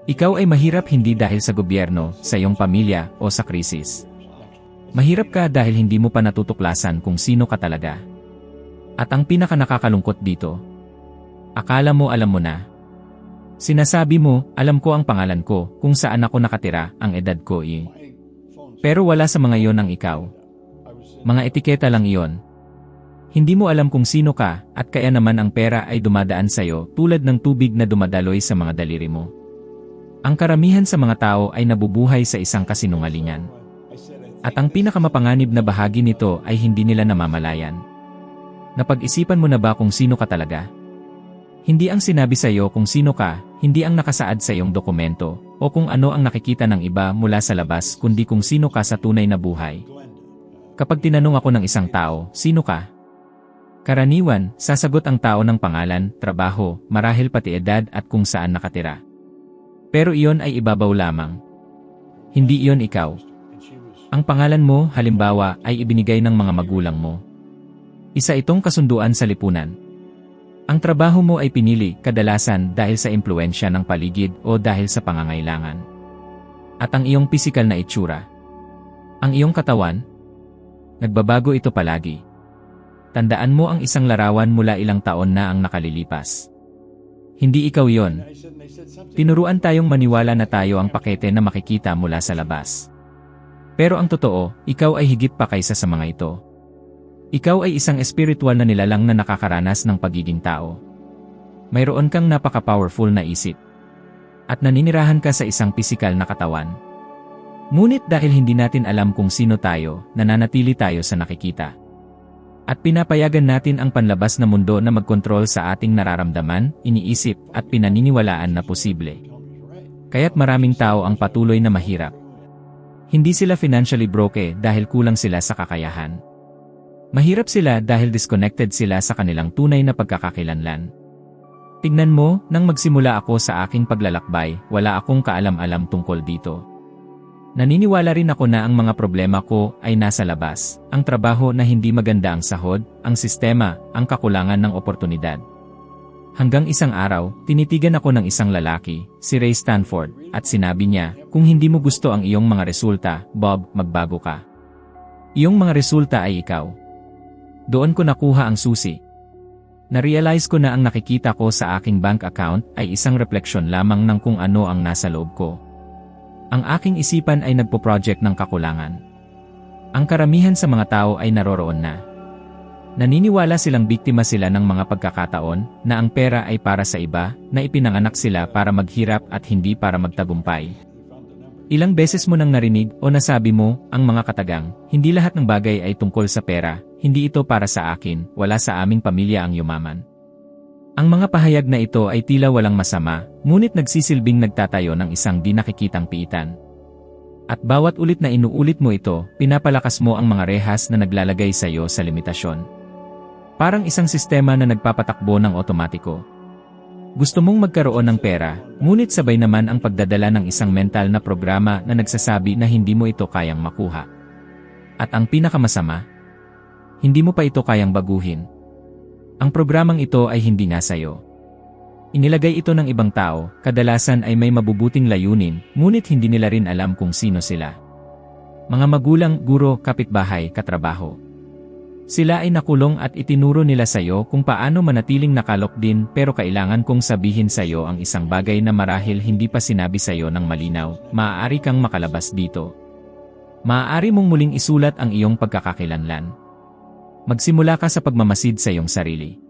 Ikaw ay mahirap hindi dahil sa gobyerno, sa iyong pamilya, o sa krisis. Mahirap ka dahil hindi mo pa natutuklasan kung sino ka talaga. At ang pinaka-nakakalungkot dito, akala mo alam mo na. Sinasabi mo, alam ko ang pangalan ko, kung saan ako nakatira, ang edad ko eh. Pero wala sa mga iyon ang ikaw. Mga etiketa lang iyon. Hindi mo alam kung sino ka, at kaya naman ang pera ay dumadaan sa'yo tulad ng tubig na dumadaloy sa mga daliri mo. Ang karamihan sa mga tao ay nabubuhay sa isang kasinungalingan. At ang pinakamapanganib na bahagi nito ay hindi nila namamalayan. Napag-isipan mo na ba kung sino ka talaga? Hindi ang sinabi sa iyo kung sino ka, hindi ang nakasaad sa iyong dokumento, o kung ano ang nakikita ng iba mula sa labas kundi kung sino ka sa tunay na buhay. Kapag tinanong ako ng isang tao, sino ka? Karaniwan, sasagot ang tao ng pangalan, trabaho, marahil pati edad at kung saan nakatira. Pero iyon ay ibabaw lamang. Hindi iyon ikaw. Ang pangalan mo, halimbawa, ay ibinigay ng mga magulang mo. Isa itong kasunduan sa lipunan. Ang trabaho mo ay pinili, kadalasan dahil sa impluwensya ng paligid o dahil sa pangangailangan. At ang iyong pisikal na itsura. Ang iyong katawan. Nagbabago ito palagi. Tandaan mo ang isang larawan mula ilang taon na ang nakalilipas. Hindi ikaw yon. Tinuruan tayong maniwala na tayo ang pakete na makikita mula sa labas. Pero ang totoo, ikaw ay higit pa kaysa sa mga ito. Ikaw ay isang espiritual na nilalang na nakakaranas ng pagiging tao. Mayroon kang napaka-powerful na isip. At naninirahan ka sa isang pisikal na katawan. Ngunit dahil hindi natin alam kung sino tayo, nananatili tayo sa nakikita. At pinapayagan natin ang panlabas na mundo na magkontrol sa ating nararamdaman, iniisip, at pinaniniwalaan na posible. Kaya't maraming tao ang patuloy na mahirap. Hindi sila financially broke dahil kulang sila sa kakayahan. Mahirap sila dahil disconnected sila sa kanilang tunay na pagkakakilanlan. Tignan mo, nang magsimula ako sa aking paglalakbay, wala akong kaalam-alam tungkol dito. Naniniwala rin ako na ang mga problema ko ay nasa labas, ang trabaho na hindi maganda ang sahod, ang sistema, ang kakulangan ng oportunidad. Hanggang isang araw, tinitigan ako ng isang lalaki, si Ray Stanford, at sinabi niya, kung hindi mo gusto ang iyong mga resulta, Bob, magbago ka. Iyong mga resulta ay ikaw. Doon ko nakuha ang susi. Na-realize ko na ang nakikita ko sa aking bank account ay isang refleksyon lamang ng kung ano ang nasa loob ko. Ang aking isipan ay nagpo-project ng kakulangan. Ang karamihan sa mga tao ay naroroon na. Naniniwala silang biktima sila ng mga pagkakataon na ang pera ay para sa iba, na ipinanganak sila para maghirap at hindi para magtagumpay. Ilang beses mo nang narinig o nasabi mo, ang mga katagang, hindi lahat ng bagay ay tungkol sa pera, hindi ito para sa akin, wala sa aming pamilya ang yumaman. Ang mga pahayag na ito ay tila walang masama, ngunit nagsisilbing nagtatayo ng isang di nakikitang piitan. At bawat ulit na inuulit mo ito, pinapalakas mo ang mga rehas na naglalagay sa iyo sa limitasyon. Parang isang sistema na nagpapatakbo ng otomatiko. Gusto mong magkaroon ng pera, ngunit sabay naman ang pagdadala ng isang mental na programa na nagsasabi na hindi mo ito kayang makuha. At ang pinakamasama, hindi mo pa ito kayang baguhin. Ang programang ito ay hindi nga sa'yo. Inilagay ito ng ibang tao, kadalasan ay may mabubuting layunin, ngunit hindi nila rin alam kung sino sila. Mga magulang, guro, kapitbahay, katrabaho. Sila ay nakulong at itinuro nila sa'yo kung paano manatiling nakalok din, pero kailangan kong sabihin sa'yo ang isang bagay na marahil hindi pa sinabi sa'yo ng malinaw, maaari kang makalabas dito. Maaari mong muling isulat ang iyong pagkakakilanlan. Magsimula ka sa pagmamasid sa iyong sarili.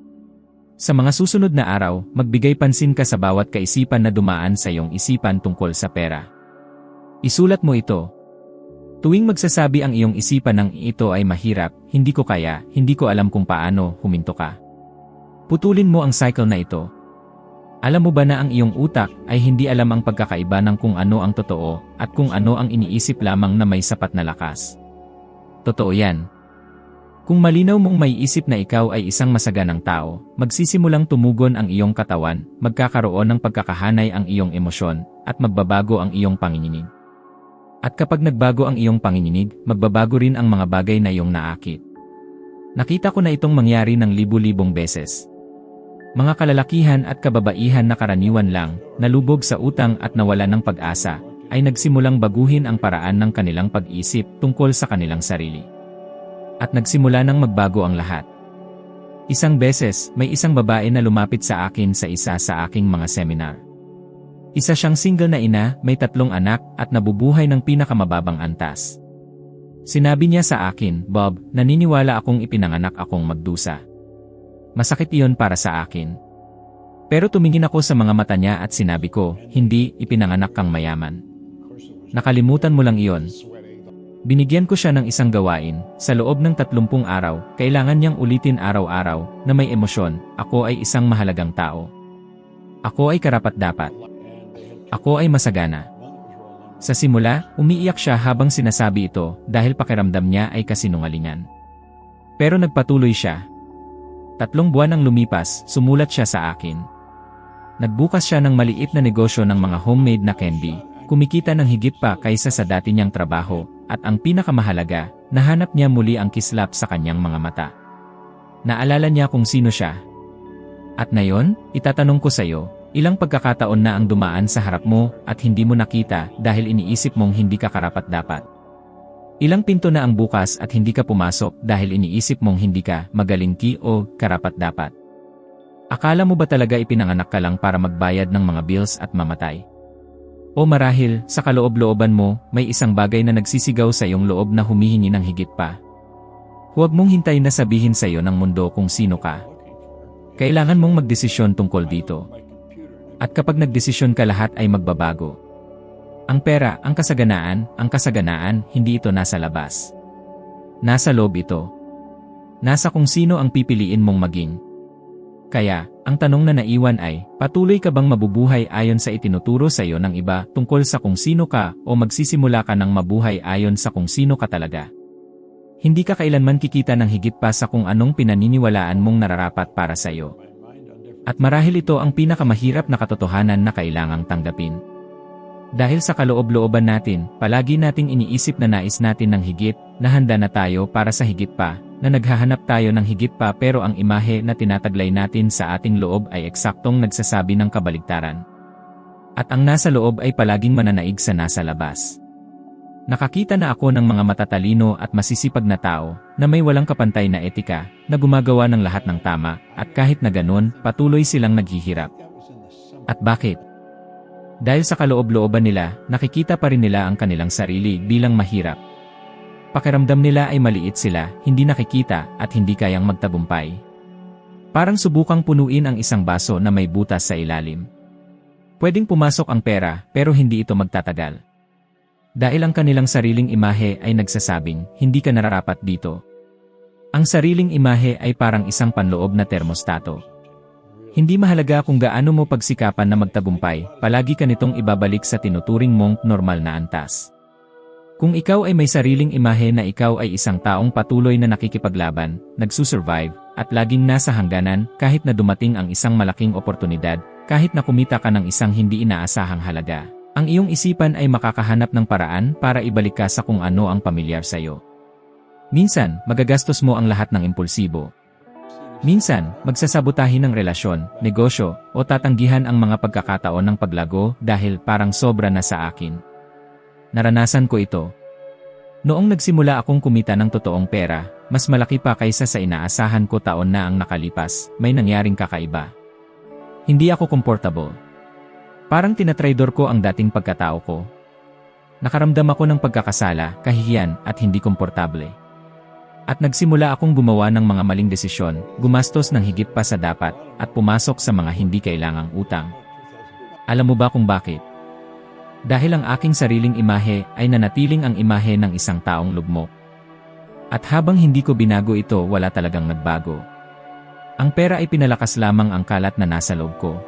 Sa mga susunod na araw, magbigay pansin ka sa bawat kaisipan na dumaan sa iyong isipan tungkol sa pera. Isulat mo ito. Tuwing magsasabi ang iyong isipan ng ito ay mahirap, hindi ko kaya, hindi ko alam kung paano, huminto ka. Putulin mo ang cycle na ito. Alam mo ba na ang iyong utak ay hindi alam ang pagkakaiba ng kung ano ang totoo at kung ano ang iniisip lamang na may sapat na lakas? Totoo yan. Kung malinaw mong may isip na ikaw ay isang masaganang tao, magsisimulang tumugon ang iyong katawan, magkakaroon ng pagkakahanay ang iyong emosyon, at magbabago ang iyong panginginig. At kapag nagbago ang iyong panginginig, magbabago rin ang mga bagay na iyong naakit. Nakita ko na itong mangyari ng libu-libong beses. Mga kalalakihan at kababaihan na karaniwan lang, nalubog sa utang at nawalan ng pag-asa, ay nagsimulang baguhin ang paraan ng kanilang pag-isip tungkol sa kanilang sarili. At nagsimula nang magbago ang lahat. Isang beses, may isang babae na lumapit sa akin sa isa sa aking mga seminar. Isa siyang single na ina, may 3 anak, at nabubuhay ng pinakamababang antas. Sinabi niya sa akin, "Bob, naniniwala akong ipinanganak akong magdusa. Masakit iyon para sa akin." Pero tumingin ako sa mga mata niya at sinabi ko, "Hindi, ipinanganak kang mayaman. Nakalimutan mo lang iyon." Binigyan ko siya ng isang gawain. Sa loob ng 30 araw, kailangan niyang ulitin araw-araw na may emosyon, "Ako ay isang mahalagang tao. Ako ay karapat-dapat. Ako ay masagana." Sa simula, umiiyak siya habang sinasabi ito dahil pakiramdam niya ay kasinungalingan. Pero nagpatuloy siya. 3 buwan ang lumipas, sumulat siya sa akin. Nagbukas siya ng maliit na negosyo ng mga homemade na candy, kumikita ng higit pa kaysa sa dati niyang trabaho, at ang pinakamahalaga, nahanap niya muli ang kislap sa kanyang mga mata. Naalala niya kung sino siya. At ngayon, itatanong ko sa iyo, ilang pagkakataon na ang dumaan sa harap mo at hindi mo nakita dahil iniisip mong hindi ka karapat-dapat? Ilang pinto na ang bukas at hindi ka pumasok dahil iniisip mong hindi ka magaling o karapat-dapat? Akala mo ba talaga ipinanganak ka lang para magbayad ng mga bills at mamatay? O marahil, sa kaloob-looban mo, may isang bagay na nagsisigaw sa iyong loob na humihingi ng higit pa? Huwag mong hintayin na sabihin sa iyo ng mundo kung sino ka. Kailangan mong magdesisyon tungkol dito. At kapag nagdesisyon ka, lahat ay magbabago. Ang pera, ang kasaganaan, hindi ito nasa labas. Nasa loob ito. Nasa kung sino ang pipiliin mong maging. Kaya, ang tanong na naiwan ay, patuloy ka bang mabubuhay ayon sa itinuturo sa iyo ng iba tungkol sa kung sino ka o magsisimula ka ng mabuhay ayon sa kung sino ka talaga? Hindi ka kailanman kikita ng higit pa sa kung anong pinaniniwalaan mong nararapat para sa iyo. At marahil ito ang pinakamahirap na katotohanan na kailangang tanggapin. Dahil sa kaloob-looban natin, palagi nating iniisip na nais natin ng higit, na handa na tayo para sa higit pa, na naghahanap tayo ng higit pa, pero ang imahe na tinataglay natin sa ating loob ay eksaktong nagsasabi ng kabaligtaran. At ang nasa loob ay palaging mananaig sa nasa labas. Nakakita na ako ng mga matatalino at masisipag na tao, na may walang kapantay na etika, na gumagawa ng lahat ng tama, at kahit na ganun, patuloy silang naghihirap. At bakit? Dahil sa kaloob-looban nila, nakikita pa rin nila ang kanilang sarili bilang mahirap. Pakiramdam nila ay maliit sila, hindi nakikita, at hindi kayang magtagumpay. Parang subukang punuin ang isang baso na may butas sa ilalim. Pwedeng pumasok ang pera, pero hindi ito magtatagal. Dahil ang kanilang sariling imahe ay nagsasabing, hindi ka nararapat dito. Ang sariling imahe ay parang isang panloob na termostato. Hindi mahalaga kung gaano mo pagsikapan na magtagumpay, palagi ka nitong ibabalik sa tinuturing mong normal na antas. Kung ikaw ay may sariling imahe na ikaw ay isang taong patuloy na nakikipaglaban, nagsusurvive, at laging nasa hangganan kahit na dumating ang isang malaking oportunidad, kahit na kumita ka ng isang hindi inaasahang halaga, ang iyong isipan ay makakahanap ng paraan para ibalik ka sa kung ano ang pamilyar sa iyo. Minsan, magagastos mo ang lahat ng impulsibo. Minsan, magsasabotahin ng relasyon, negosyo, o tatanggihan ang mga pagkakataon ng paglago dahil parang sobra na sa akin. Naranasan ko ito. Noong nagsimula akong kumita ng totoong pera, mas malaki pa kaysa sa inaasahan ko taon na ang nakalipas, may nangyaring kakaiba. Hindi ako komportable. Parang tinatraidor ko ang dating pagkatao ko. Nakaramdam ako ng pagkakasala, kahihiyan, at hindi komportable. At nagsimula akong gumawa ng mga maling desisyon, gumastos ng higit pa sa dapat, at pumasok sa mga hindi kailangang utang. Alam mo ba kung bakit? Dahil ang aking sariling imahe ay nanatiling ang imahe ng isang taong lugmok. At habang hindi ko binago ito, wala talagang nagbago. Ang pera ay pinalakas lamang ang kalat na nasa loob ko.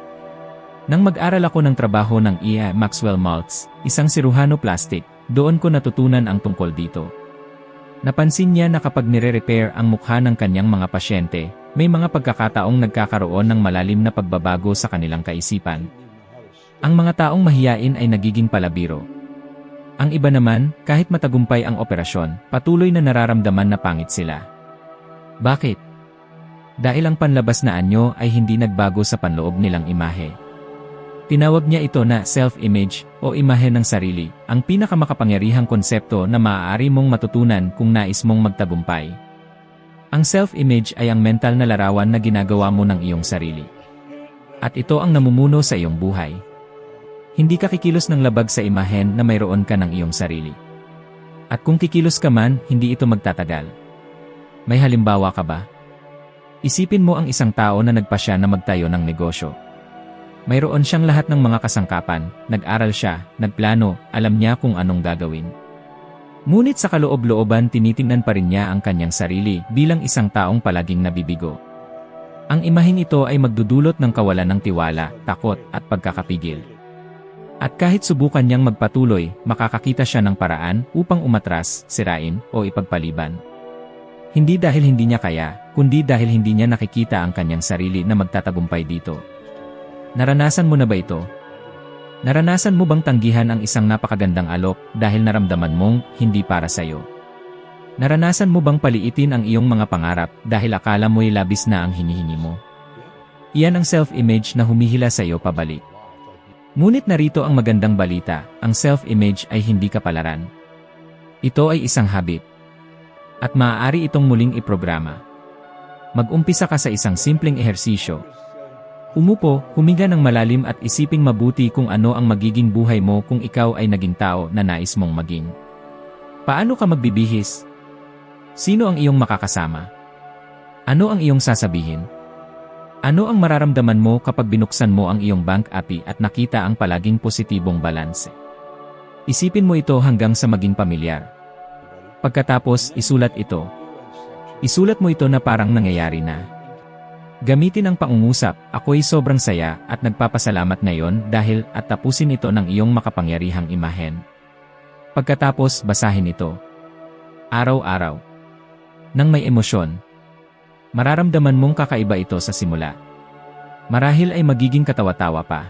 Nang mag-aral ako ng trabaho ng E.A. Maxwell Maltz, isang siruhano plastic, doon ko natutunan ang tungkol dito. Napansin niya na kapag nire-repair ang mukha ng kanyang mga pasyente, may mga pagkakataong nagkakaroon ng malalim na pagbabago sa kanilang kaisipan. Ang mga taong mahiyain ay nagiging palabiro. Ang iba naman, kahit matagumpay ang operasyon, patuloy na nararamdaman na pangit sila. Bakit? Dahil ang panlabas na anyo ay hindi nagbago sa panloob nilang imahe. Tinawag niya ito na self-image o imahe ng sarili, ang pinakamakapangyarihang konsepto na maaari mong matutunan kung nais mong magtagumpay. Ang self-image ay ang mental na larawan na ginagawa mo ng iyong sarili. At ito ang namumuno sa iyong buhay. Hindi ka kikilos ng labag sa imahen na mayroon ka ng iyong sarili. At kung kikilos ka man, hindi ito magtatagal. May halimbawa ka ba? Isipin mo ang isang tao na nagpasya na magtayo ng negosyo. Mayroon siyang lahat ng mga kasangkapan, nag-aral siya, nagplano, alam niya kung anong gagawin. Ngunit sa kaloob-looban tinitingnan pa rin niya ang kanyang sarili bilang isang taong palaging nabibigo. Ang imaheng ito ay magdudulot ng kawalan ng tiwala, takot, at pagkakapigil. At kahit subukan niyang magpatuloy, makakakita siya ng paraan upang umatras, sirain, o ipagpaliban. Hindi dahil hindi niya kaya, kundi dahil hindi niya nakikita ang kanyang sarili na magtatagumpay dito. Naranasan mo na ba ito? Naranasan mo bang tanggihan ang isang napakagandang alok dahil naramdaman mong hindi para sa'yo? Naranasan mo bang paliitin ang iyong mga pangarap dahil akala mo'y labis na ang hinihingi mo? Iyan ang self-image na humihila sa iyo pabalik. Ngunit narito ang magandang balita, ang self-image ay hindi kapalaran. Ito ay isang habit. At maaari itong muling iprograma. Mag-umpisa ka sa isang simpleng ehersisyo. Umupo, huminga ng malalim at isiping mabuti kung ano ang magiging buhay mo kung ikaw ay naging tao na nais mong maging. Paano ka magbibihis? Sino ang iyong makakasama? Ano ang iyong sasabihin? Ano ang mararamdaman mo kapag binuksan mo ang iyong bank app at nakita ang palaging positibong balanse? Isipin mo ito hanggang sa maging pamilyar. Pagkatapos, isulat ito. Isulat mo ito na parang nangyayari na. Gamitin ang pangungusap, ako'y sobrang saya at nagpapasalamat ngayon dahil at tapusin ito ng iyong makapangyarihang imahen. Pagkatapos, basahin ito. Araw-araw. Nang may emosyon. Mararamdaman mong kakaiba ito sa simula. Marahil ay magiging katawa-tawa pa.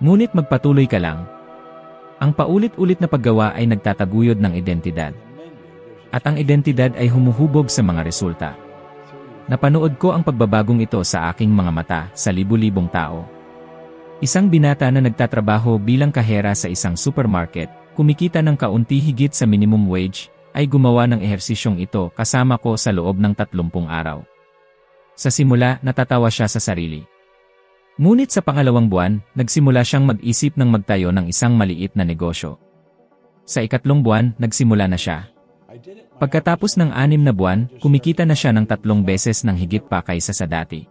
Ngunit magpatuloy ka lang. Ang paulit-ulit na paggawa ay nagtataguyod ng identidad. At ang identidad ay humuhubog sa mga resulta. Napanood ko ang pagbabagong ito sa aking mga mata sa libu-libong tao. Isang binata na nagtatrabaho bilang kahera sa isang supermarket, kumikita ng kaunti higit sa minimum wage, ay gumawa ng ehersisyong ito kasama ko sa loob ng 30 araw. Sa simula, natatawa siya sa sarili. Ngunit sa pangalawang buwan, nagsimula siyang mag-isip ng magtayo ng isang maliit na negosyo. Sa ikatlong buwan, nagsimula na siya. Pagkatapos ng 6 na buwan, kumikita na siya ng 3 beses ng higit pa kaysa sa dati.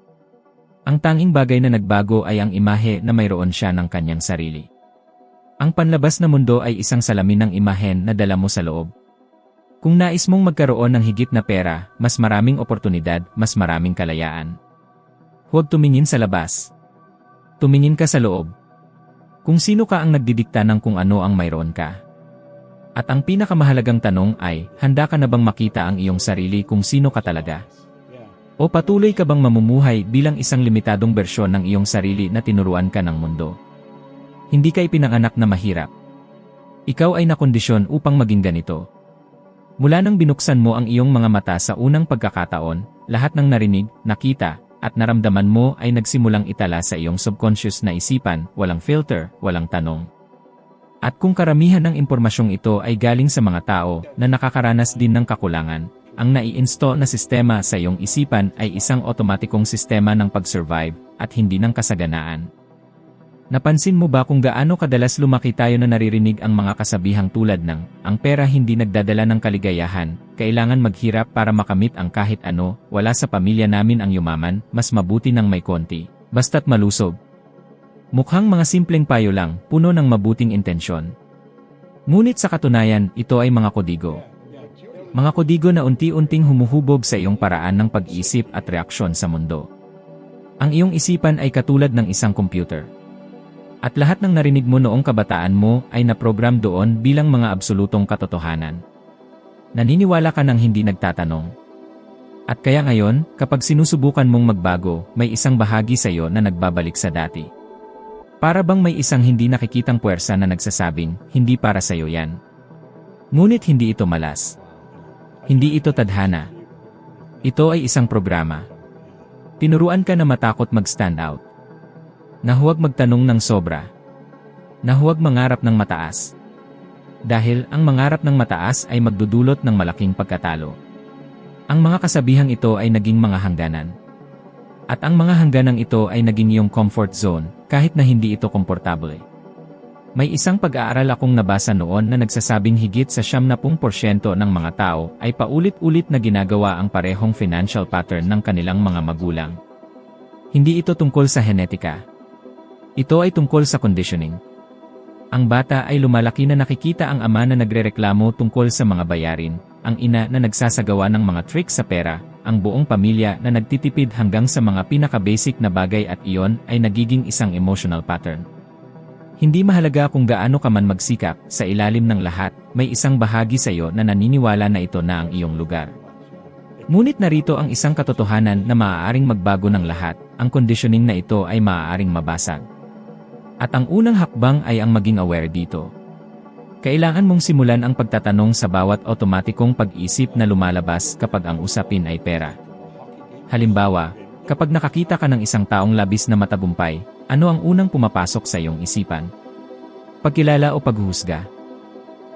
Ang tanging bagay na nagbago ay ang imahe na mayroon siya ng kanyang sarili. Ang panlabas na mundo ay isang salamin ng imahen na dala mo sa loob. Kung nais mong magkaroon ng higit na pera, mas maraming oportunidad, mas maraming kalayaan. Huwag tumingin sa labas. Tumingin ka sa loob. Kung sino ka ang nagdidikta ng kung ano ang mayroon ka. At ang pinakamahalagang tanong ay, handa ka na bang makita ang iyong sarili kung sino ka talaga? O patuloy ka bang mamumuhay bilang isang limitadong bersyon ng iyong sarili na tinuruan ka ng mundo? Hindi ka ipinanganak na mahirap. Ikaw ay nakondisyon upang maging ganito. Mula nang binuksan mo ang iyong mga mata sa unang pagkakataon, lahat ng narinig, nakita, at naramdaman mo ay nagsimulang itala sa iyong subconscious na isipan, walang filter, walang tanong. At kung karamihan ng impormasyong ito ay galing sa mga tao na nakakaranas din ng kakulangan, ang nai-install na sistema sa iyong isipan ay isang otomatikong sistema ng pag-survive at hindi ng kasaganaan. Napansin mo ba kung gaano kadalas lumaki tayo na naririnig ang mga kasabihang tulad ng, ang pera hindi nagdadala ng kaligayahan, kailangan maghirap para makamit ang kahit ano, wala sa pamilya namin ang yumaman, mas mabuti ng may konti, basta't malusog. Mukhang mga simpleng payo lang, puno ng mabuting intensyon. Ngunit sa katunayan, ito ay mga kodigo. Mga kodigo na unti-unting humuhubog sa iyong paraan ng pag-isip at reaksyon sa mundo. Ang iyong isipan ay katulad ng isang computer. At lahat ng narinig mo noong kabataan mo ay naprogram doon bilang mga absolutong katotohanan. Naniniwala ka ng hindi nagtatanong. At kaya ngayon, kapag sinusubukan mong magbago, may isang bahagi sa iyo na nagbabalik sa dati. Para bang may isang hindi nakikitang puwersa na nagsasabing, hindi para sa iyo yan. Ngunit hindi ito malas. Hindi ito tadhana. Ito ay isang programa. Tinuruan ka na matakot mag-stand out. Na huwag magtanong ng sobra. Na huwag mangarap ng mataas. Dahil ang mangarap ng mataas ay magdudulot ng malaking pagkatalo. Ang mga kasabihang ito ay naging mga hangganan. At ang mga hangganang ito ay naging iyong comfort zone, kahit na hindi ito komportable. May isang pag-aaral akong nabasa noon na nagsasabing higit sa 70% ng mga tao ay paulit-ulit na ginagawa ang parehong financial pattern ng kanilang mga magulang. Hindi ito tungkol sa genetika. Ito ay tungkol sa conditioning. Ang bata ay lumalaki na nakikita ang ama na nagrereklamo tungkol sa mga bayarin, ang ina na nagsasagawa ng mga tricks sa pera, ang buong pamilya na nagtitipid hanggang sa mga pinaka-basic na bagay at iyon ay nagiging isang emotional pattern. Hindi mahalaga kung gaano ka man magsikap, sa ilalim ng lahat, may isang bahagi sa iyo na naniniwala na ito na ang iyong lugar. Ngunit narito ang isang katotohanan na maaaring magbago ng lahat, ang conditioning na ito ay maaaring mabasag. At ang unang hakbang ay ang maging aware dito. Kailangan mong simulan ang pagtatanong sa bawat otomatikong pag-isip na lumalabas kapag ang usapin ay pera. Halimbawa, kapag nakakita ka ng isang taong labis na matagumpay, ano ang unang pumapasok sa iyong isipan? Pagkilala o paghuhusga?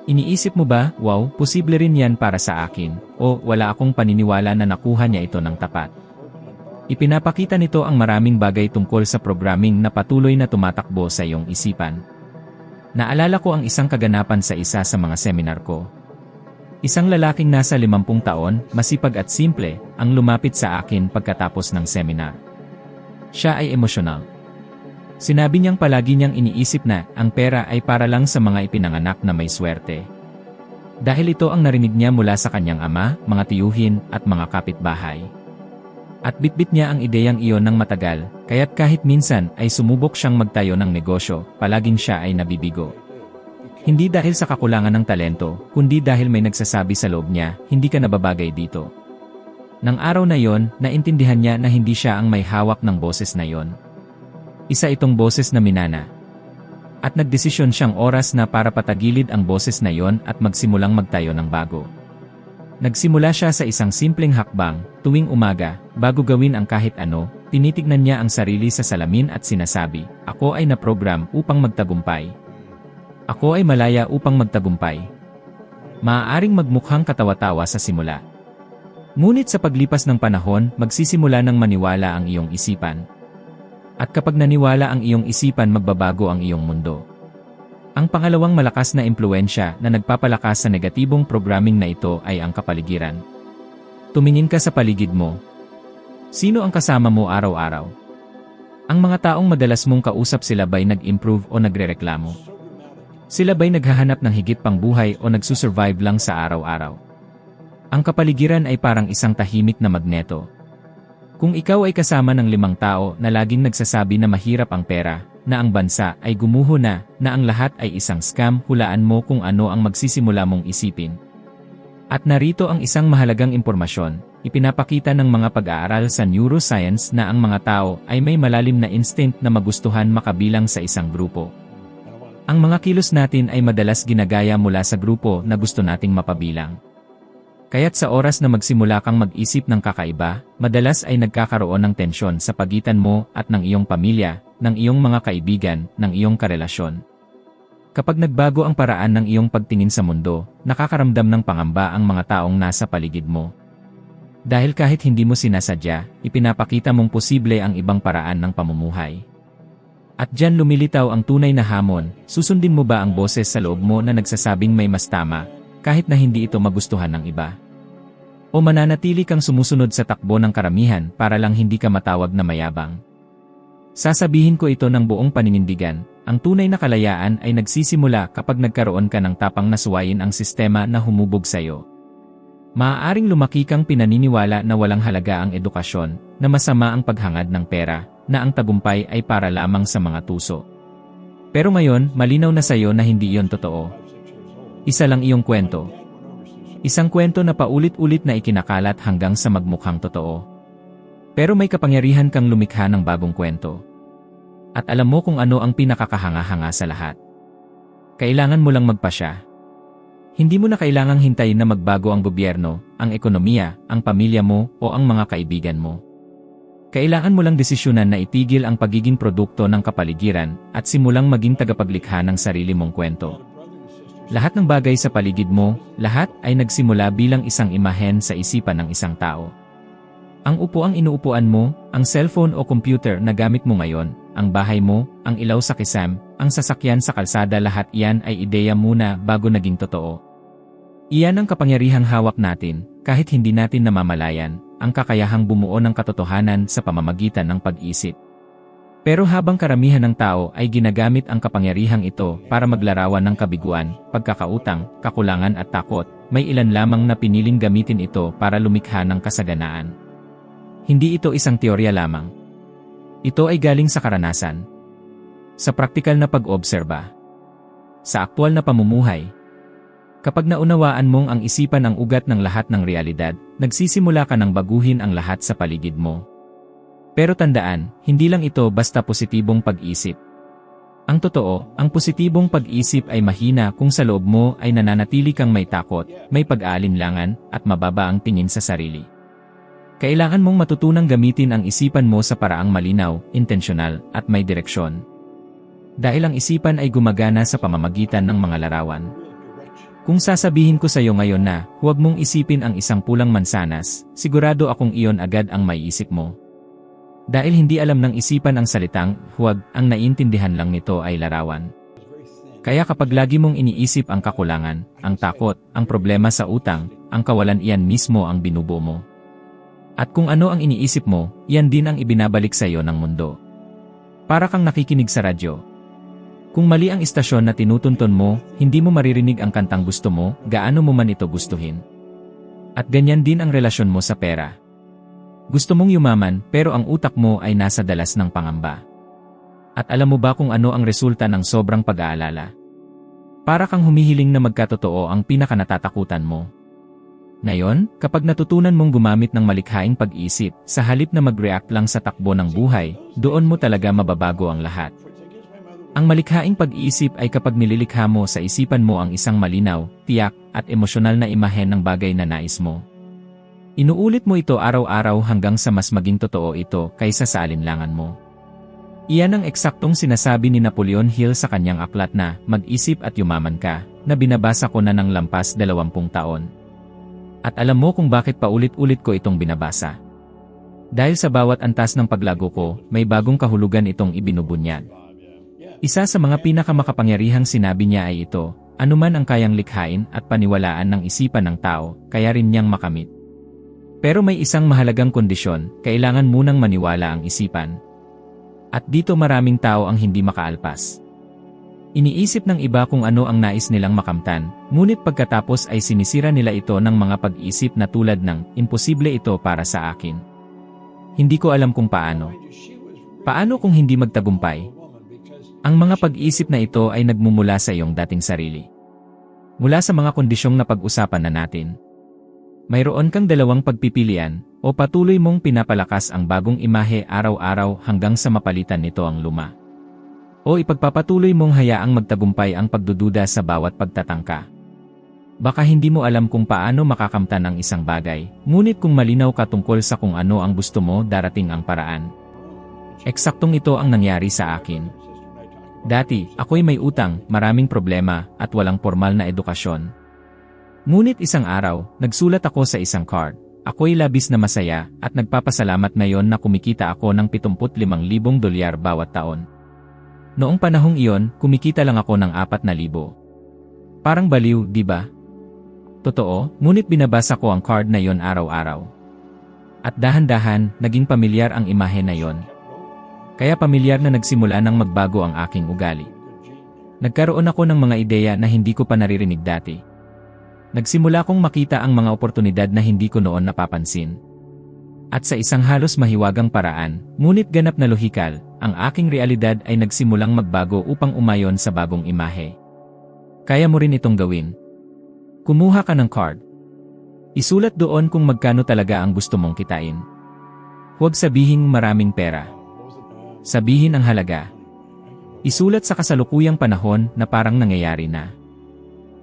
Iniisip mo ba, wow, posible rin yan para sa akin, o wala akong paniniwala na nakuha niya ito ng tapat? Ipinapakita nito ang maraming bagay tungkol sa programming na patuloy na tumatakbo sa iyong isipan. Naalala ko ang isang kaganapan sa isa sa mga seminar ko. Isang lalaking nasa 50 taon, masipag at simple, ang lumapit sa akin pagkatapos ng seminar. Siya ay emosyonal. Sinabi niyang palagi niyang iniisip na ang pera ay para lang sa mga ipinanganak na may swerte. Dahil ito ang narinig niya mula sa kanyang ama, mga tiyuhin, at mga kapitbahay. At bitbit niya ang ideyang iyon ng matagal, kaya't kahit minsan ay sumubok siyang magtayo ng negosyo, palaging siya ay nabibigo. Hindi dahil sa kakulangan ng talento, kundi dahil may nagsasabi sa loob niya, hindi ka nababagay dito. Nang araw na yon, naintindihan niya na hindi siya ang may hawak ng boses na yon. Isa itong boses na minana. At nagdesisyon siyang oras na para patagilid ang boses na yon at magsimulang magtayo ng bago. Nagsimula siya sa isang simpleng hakbang, tuwing umaga, bago gawin ang kahit ano, tinitignan niya ang sarili sa salamin at sinasabi, "Ako ay naprogram upang magtagumpay. Ako ay malaya upang magtagumpay." Maaaring magmukhang katawa-tawa sa simula. Ngunit sa paglipas ng panahon, magsisimula ng maniwala ang iyong isipan. At kapag naniwala ang iyong isipan, magbabago ang iyong mundo. Ang pangalawang malakas na impluwensya na nagpapalakas sa negatibong programming na ito ay ang kapaligiran. Tumingin ka sa paligid mo. Sino ang kasama mo araw-araw? Ang mga taong madalas mong kausap, sila ba'y nag-improve o nagrereklamo? Sila ba'y naghahanap ng higit pang buhay o nagsusurvive lang sa araw-araw? Ang kapaligiran ay parang isang tahimik na magneto. Kung ikaw ay kasama ng 5 tao na laging nagsasabi na mahirap ang pera, na ang bansa ay gumuho na ang lahat ay isang scam, hulaan mo kung ano ang magsisimula mong isipin. At narito ang isang mahalagang impormasyon, ipinapakita ng mga pag-aaral sa neuroscience na ang mga tao ay may malalim na instinct na magustuhan makabilang sa isang grupo. Ang mga kilos natin ay madalas ginagaya mula sa grupo na gusto nating mapabilang. Kaya't sa oras na magsimula kang mag-isip ng kakaiba, madalas ay nagkakaroon ng tensyon sa pagitan mo at ng iyong pamilya, ng iyong mga kaibigan, ng iyong karelasyon. Kapag nagbago ang paraan ng iyong pagtingin sa mundo, nakakaramdam ng pangamba ang mga taong nasa paligid mo. Dahil kahit hindi mo sinasadya, ipinapakita mong posible ang ibang paraan ng pamumuhay. At diyan lumilitaw ang tunay na hamon, susundin mo ba ang boses sa loob mo na nagsasabing may mas tama, kahit na hindi ito magustuhan ng iba? O mananatili kang sumusunod sa takbo ng karamihan para lang hindi ka matawag na mayabang? Sasabihin ko ito ng buong paninindigan, ang tunay na kalayaan ay nagsisimula kapag nagkaroon ka ng tapang na suwayin ang sistema na humubog sa'yo. Maaaring lumaki kang pinaniniwala na walang halaga ang edukasyon, na masama ang paghangad ng pera, na ang tagumpay ay para lamang sa mga tuso. Pero ngayon, malinaw na sa'yo na hindi iyon totoo. Isa lang iyong kwento. Isang kwento na paulit-ulit na ikinakalat hanggang sa magmukhang totoo. Pero may kapangyarihan kang lumikha ng bagong kwento. At alam mo kung ano ang pinakakahanga-hanga sa lahat. Kailangan mo lang magpasya. Hindi mo na kailangang hintayin na magbago ang gobyerno, ang ekonomiya, ang pamilya mo, o ang mga kaibigan mo. Kailangan mo lang desisyonan na itigil ang pagiging produkto ng kapaligiran at simulang maging tagapaglikha ng sarili mong kwento. Lahat ng bagay sa paligid mo, lahat ay nagsimula bilang isang imahen sa isipan ng isang tao. Ang upuang inuupuan mo, ang cellphone o computer na gamit mo ngayon, ang bahay mo, ang ilaw sa kisam, ang sasakyan sa kalsada, lahat iyan ay ideya muna bago naging totoo. Iyan ang kapangyarihang hawak natin, kahit hindi natin namamalayan, ang kakayahang bumuo ng katotohanan sa pamamagitan ng pag-isip. Pero habang karamihan ng tao ay ginagamit ang kapangyarihang ito para maglarawan ng kabiguan, pagkakautang, kakulangan at takot, may ilan lamang na piniling gamitin ito para lumikha ng kasaganaan. Hindi ito isang teorya lamang. Ito ay galing sa karanasan, sa praktikal na pag-obserba, sa aktwal na pamumuhay. Kapag naunawaan mong ang isipan ang ugat ng lahat ng realidad, nagsisimula ka ng baguhin ang lahat sa paligid mo. Pero tandaan, hindi lang ito basta positibong pag-isip. Ang totoo, ang positibong pag-isip ay mahina kung sa loob mo ay nananatili kang may takot, may pag-aalinlangan, at mababa ang tingin sa sarili. Kailangan mong matutunang gamitin ang isipan mo sa paraang malinaw, intensyonal, at may direksyon. Dahil ang isipan ay gumagana sa pamamagitan ng mga larawan. Kung sasabihin ko sa iyo ngayon na, huwag mong isipin ang isang pulang mansanas, sigurado akong iyon agad ang maiisip mo. Dahil hindi alam ng isipan ang salitang, huwag, ang naiintindihan lang nito ay larawan. Kaya kapag lagi mong iniisip ang kakulangan, ang takot, ang problema sa utang, ang kawalan, iyan mismo ang binubuo mo. At kung ano ang iniisip mo, iyan din ang ibinabalik sa iyo ng mundo. Para kang nakikinig sa radyo. Kung mali ang istasyon na tinutunton mo, hindi mo maririnig ang kantang gusto mo, gaano mo man ito gustuhin. At ganyan din ang relasyon mo sa pera. Gusto mong yumaman, pero ang utak mo ay nasa dalas ng pangamba. At alam mo ba kung ano ang resulta ng sobrang pag-aalala? Para kang humihiling na magkatotoo ang pinakanatatakutan mo. Ngayon, kapag natutunan mong gumamit ng malikhaing pag-isip, sa halip na mag-react lang sa takbo ng buhay, doon mo talaga mababago ang lahat. Ang malikhaing pag-iisip ay kapag nililikha mo sa isipan mo ang isang malinaw, tiyak, at emosyonal na imahen ng bagay na nais mo. Inuulit mo ito araw-araw hanggang sa mas maging totoo ito kaysa sa alinlangan mo. Iyan ang eksaktong sinasabi ni Napoleon Hill sa kanyang aklat na Mag-isip at Yumaman Ka, na binabasa ko na ng lampas 20 taon. At alam mo kung bakit paulit-ulit ko itong binabasa. Dahil sa bawat antas ng paglago ko, may bagong kahulugan itong ibinubunyag. Isa sa mga pinakamakapangyarihang sinabi niya ay ito, anuman ang kayang likhain at paniwalaan ng isipan ng tao, kaya rin niyang makamit. Pero may isang mahalagang kondisyon, kailangan munang maniwala ang isipan. At dito maraming tao ang hindi makaalpas. Iniisip ng iba kung ano ang nais nilang makamtan, ngunit pagkatapos ay sinisira nila ito ng mga pag-isip na tulad ng, imposible ito para sa akin. Hindi ko alam kung paano. Paano kung hindi magtagumpay? Ang mga pag-isip na ito ay nagmumula sa iyong dating sarili. Mula sa mga kondisyong napag-usapan na natin. Mayroon kang dalawang pagpipilian, o patuloy mong pinapalakas ang bagong imahe araw-araw hanggang sa mapalitan nito ang luma. O ipagpapatuloy mong hayaang magtagumpay ang pagdududa sa bawat pagtatangka. Baka hindi mo alam kung paano makakamtan ang isang bagay, ngunit kung malinaw ka tungkol sa kung ano ang gusto mo, darating ang paraan. Eksaktong ito ang nangyari sa akin. Dati, ako'y may utang, maraming problema, at walang formal na edukasyon. Ngunit isang araw, nagsulat ako sa isang card. Ako'y labis na masaya, at nagpapasalamat ngayon na kumikita ako ng $75,000 bawat taon. Noong panahong iyon, kumikita lang ako ng 4,000. Parang baliw, di ba? Totoo, ngunit binabasa ko ang card na yon araw-araw. At dahan-dahan, naging pamilyar ang imahe na yon. Kaya pamilyar na nagsimula nang magbago ang aking ugali. Nagkaroon ako ng mga ideya na hindi ko pa naririnig dati. Nagsimula kong makita ang mga oportunidad na hindi ko noon napapansin. At sa isang halos mahiwagang paraan, ngunit ganap na lohikal, ang aking realidad ay nagsimulang magbago upang umayon sa bagong imahe. Kaya mo rin itong gawin. Kumuha ka ng card. Isulat doon kung magkano talaga ang gusto mong kitain. Huwag sabihing maraming pera. Sabihin ang halaga. Isulat sa kasalukuyang panahon na parang nangyayari na.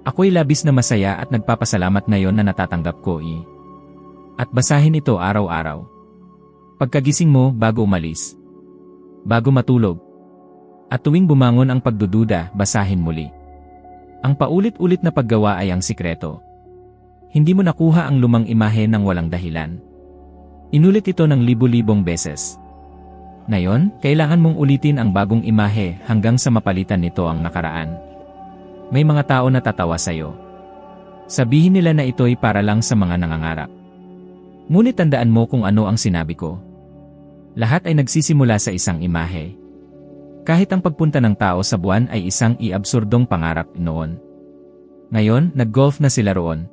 Ako'y labis na masaya at nagpapasalamat ngayon na natatanggap ko. At basahin ito araw-araw. Pagkagising mo bago umalis. Bago matulog. At tuwing bumangon ang pagdududa, basahin muli. Ang paulit-ulit na paggawa ay ang sikreto. Hindi mo nakuha ang lumang imahe ng walang dahilan. Inulit ito ng libu-libong beses. Ngayon, kailangan mong ulitin ang bagong imahe hanggang sa mapalitan nito ang nakaraan. May mga tao na tatawa sa'yo. Sabihin nila na ito'y para lang sa mga nangangarap. Ngunit tandaan mo kung ano ang sinabi ko. Lahat ay nagsisimula sa isang imahe. Kahit ang pagpunta ng tao sa buwan ay isang iabsurdong pangarap noon. Ngayon, nag-golf na sila roon.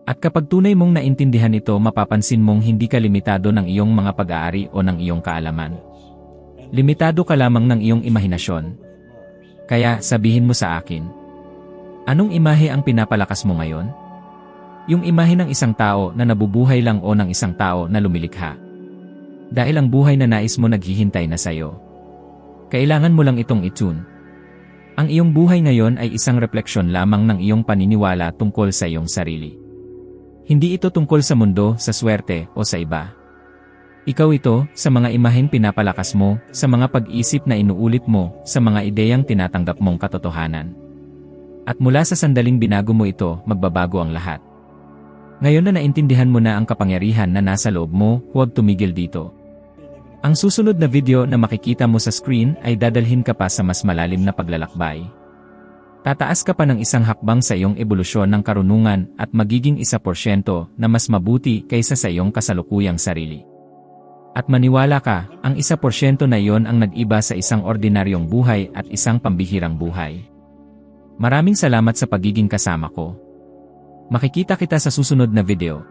At kapag tunay mong naintindihan ito, mapapansin mong hindi ka limitado ng iyong mga pag-aari o ng iyong kaalaman. Limitado ka lamang ng iyong imahinasyon. Kaya, sabihin mo sa akin, anong imahe ang pinapalakas mo ngayon? Yung imahe ng isang tao na nabubuhay lang o ng isang tao na lumilikha? Dahil ang buhay na nais mo naghihintay na sayo. Kailangan mo lang itong itune. Ang iyong buhay ngayon ay isang refleksyon lamang ng iyong paniniwala tungkol sa iyong sarili. Hindi ito tungkol sa mundo, sa swerte, o sa iba. Ikaw ito, sa mga imaheng pinapalakas mo, sa mga pag-isip na inuulit mo, sa mga ideyang tinatanggap mong katotohanan. At mula sa sandaling binago mo ito, magbabago ang lahat. Ngayon na naintindihan mo na ang kapangyarihan na nasa loob mo, huwag tumigil dito. Ang susunod na video na makikita mo sa screen ay dadalhin ka pa sa mas malalim na paglalakbay. Tataas ka pa ng isang hakbang sa iyong ebolusyon ng karunungan at magiging 1% na mas mabuti kaysa sa iyong kasalukuyang sarili. At maniwala ka, ang 1% na iyon ang nag-iba sa isang ordinaryong buhay at isang pambihirang buhay. Maraming salamat sa pagiging kasama ko. Makikita kita sa susunod na video.